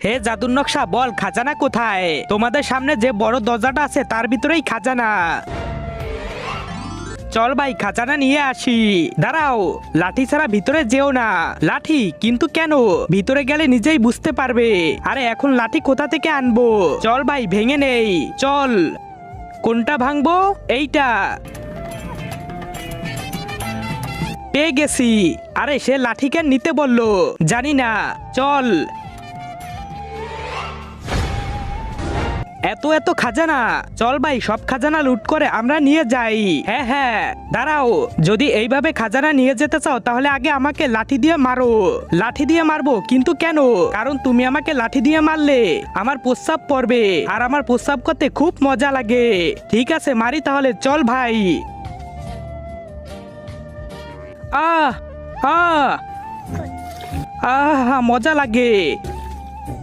হে জাদুর নকশা, বল খাজানা কোথায়? তোমাদের সামনে যে বড় দরজাটা আছে তার ভিতরেই খাজানা। চল ভাই খাজানা নিয়ে আসি। দাঁড়াও, লাঠি ছাড়া ভিতরে যেও না। লাঠি? কিন্তু কেন? ভিতরে গেলে নিজেই বুঝতে পারবে। আরে এখন লাঠি কোথা থেকে আনবো? চল ভাই ভেঙে নেই, চল। কোনটা ভাঙবো? এইটা। পেয়ে গেছি। আরে সে লাঠি কেন নিতে বললো জানি না, চল। এত এত খাজানা, চল ভাই সব খাজানা লুট করে আমরা নিয়ে যাই। হ্যাঁ হ্যাঁ, দাঁড়াও, যদি এইভাবে খাজানা নিয়ে যেতে চাও তাহলে আগে আমাকে লাঠি দিয়ে মারো। লাঠি দিয়ে মারবো? কিন্তু কেন? কারণ তুমি আমাকে লাঠি দিয়ে মারলে আমার প্রস্রাব পড়বে, আর আমার প্রস্রাব করতে খুব মজা লাগে। ঠিক আছে মারি তাহলে, চল ভাই। আহ আহ আহ মজা লাগে।